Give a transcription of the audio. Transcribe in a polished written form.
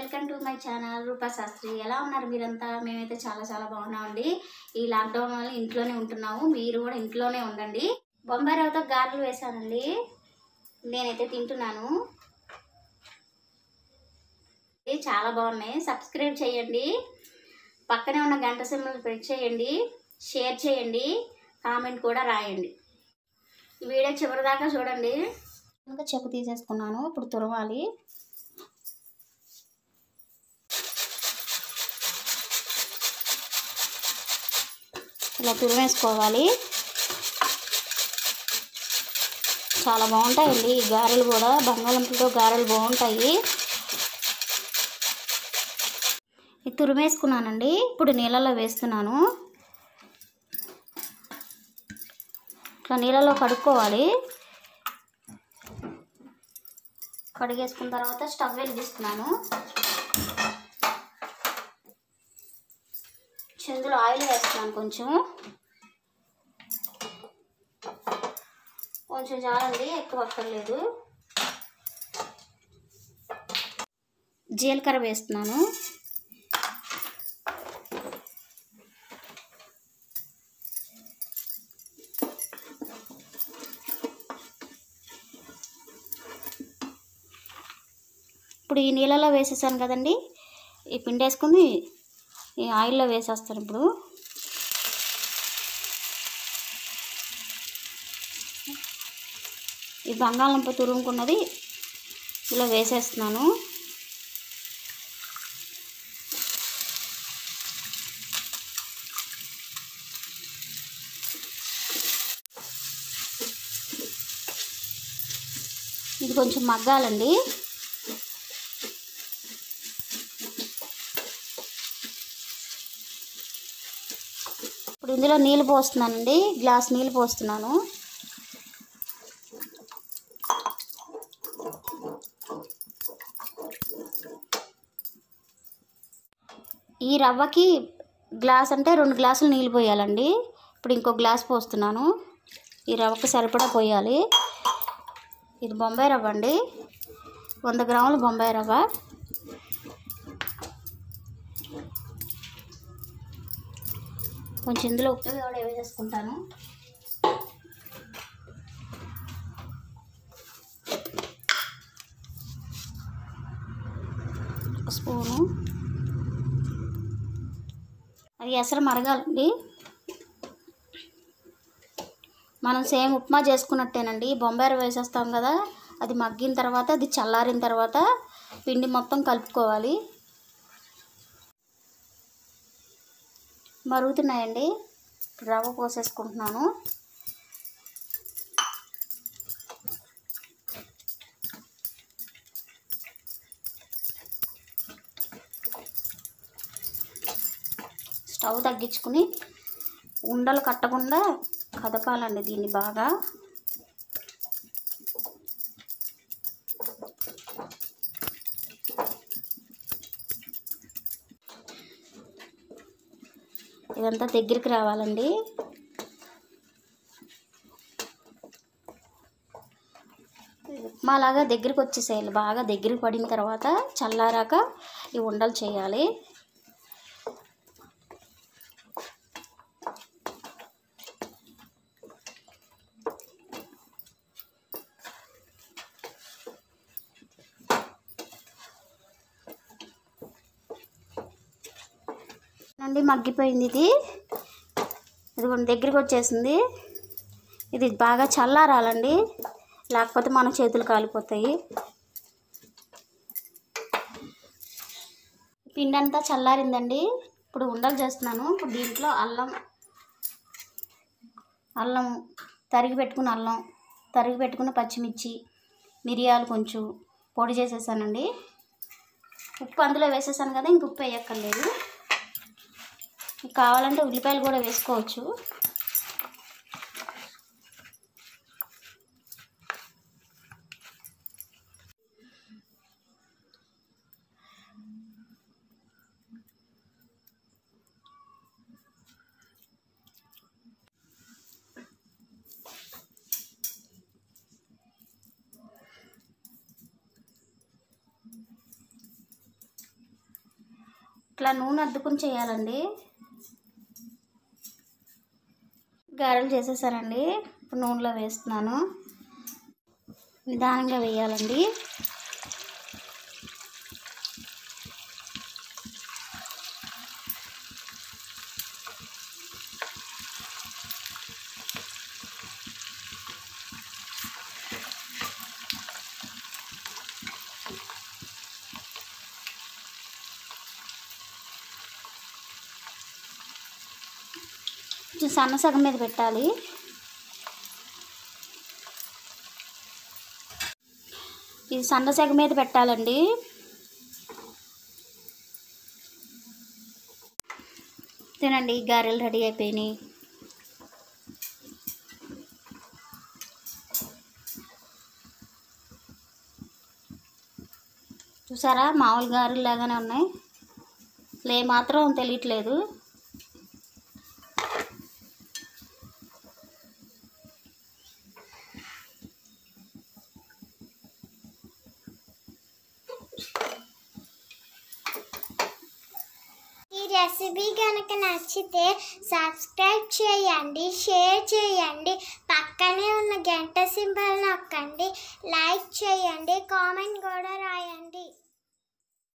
Welcome to my channel రూపా శాస్త్రి. ఎలా ఉన్నారు మీరంతా? మేమైతే చాలా బాగున్నామండి. ఈ లాక్డౌన్ వల్ల ఇంట్లోనే ఉంటున్నాము. మీరు కూడా ఇంట్లోనే ఉండండి. బొంబాయి రవ్వతో గారెలు వేసానండి. నేనైతే తింటున్నాను. చాలా బాగున్నాయి. సబ్స్క్రైబ్ చేయండి, పక్కనే ఉన్న గంట సింబల్ ప్రెస్ చేయండి, షేర్ చేయండి, కామెంట్ కూడా రాయండి. ఈ వీడియో చివరిదాకా చూడండి. ఇంకా చెప్పు తీసేసుకున్నాను. ఇప్పుడు తురవాలి. ఇలా తురిమేసుకోవాలి. చాలా బాగుంటాయండి ఈ గారెలు కూడా. బంగాళంపుతో గారెలు బాగుంటాయి. ఇది తురిమేసుకున్నానండి. ఇప్పుడు నీళ్ళలో వేస్తున్నాను. ఇట్లా నీళ్ళలో కడుక్కోవాలి. కడిగేసుకున్న తర్వాత స్టవ్ వెలిగిస్తున్నాను. ఇందులో ఆయిల్ వేస్తున్నాను. కొంచెం చాలండి, ఎక్కువ అక్కర్లేదు. జీలకర్ర వేస్తున్నాను. ఇప్పుడు ఈ నీళ్ళలో వేసేసాను కదండి. ఈ పిండి వేసుకుని ఈ ఆయిల్లో వేసేస్తాను. ఇప్పుడు ఈ బంగాళదుంప తురుముకున్నది ఇలా వేసేస్తున్నాను. ఇది కొంచెం మగ్గాలండి. ఇప్పుడు ఇందులో నీళ్ళు పోస్తున్నానండి. గ్లాస్ నీళ్ళు పోస్తున్నాను. ఈ రవ్వకి గ్లాస్ అంటే 2 గ్లాసులు నీళ్ళు పోయాలండి. ఇప్పుడు ఇంకో గ్లాస్ పోస్తున్నాను. ఈ రవ్వకి సరిపడా పోయాలి. ఇది బొంబాయి రవ్వ అండి, 100 గ్రాములు బొంబాయి రవ్వ. కొంచెం ఇందులో ఉప్పు కూడా వేసేసుకుంటాను. ఒక స్పూను. అది ఎసరు మరగాలండి. మనం సేమ్ ఉప్మా చేసుకున్నట్టేనండి. బొంబాయి రవ్వ వేసేస్తాం కదా, అది మగ్గిన తర్వాత, అది చల్లారిన తర్వాత పిండి మొత్తం కలుపుకోవాలి. మరుగుతున్నాయండి. రవ్వ పోసేసుకుంటున్నాను. స్టవ్ తగ్గించుకుని ఉండలు కట్టకుండా కదపాలండి దీన్ని బాగా. ఇదంతా దగ్గరికి రావాలండి. ఉప్మాలాగా దగ్గరికి వచ్చేసేయాలి. బాగా దగ్గరికి పడిన తర్వాత చల్లారాక ఈ ఉండలు చేయాలి. అండి మగ్గిపోయింది. ఇది దగ్గరికి వచ్చేసింది. ఇది బాగా చల్లారాలండి, లేకపోతే మన చేతులు కాలిపోతాయి. పిండి అంతా చల్లారిందండి. ఇప్పుడు ఉండలు చేస్తున్నాను. ఇప్పుడు దీంట్లో అల్లం తరిగి పెట్టుకున్న పచ్చిమిర్చి, మిరియాలు కొంచెం పొడి చేసేసానండి. ఉప్పు అందులో వేసేసాను కదా, ఇంక ఉప్పు వేయక్కర్లేదు. కావాలంటే ఉల్లిపాయలు కూడా వేసుకోవచ్చు. ఇట్లా నూనె అద్దుకుని చేయాలండి. గారెలు చేసేసానండి. ఇప్పుడు నూనెలో వేస్తున్నాను. నిదానంగా వేయాలండి. సన్న సగం మీద పెట్టాలి. ఇది సన్న సగం మీద పెట్టాలండి. తినండి, గారెలు రెడీ అయిపోయినాయి. చూసారా, మామూలు గారెలు లాగానే ఉన్నాయి. మాత్రం తెలియట్లేదు. ఈ రెసిపీ కనుక నచ్చితే సబ్స్క్రైబ్ చేయండి, షేర్ చేయండి, పక్కనే ఉన్న గంట సింబల్ నొక్కండి, లైక్ చేయండి, కామెంట్ కూడా రాయండి.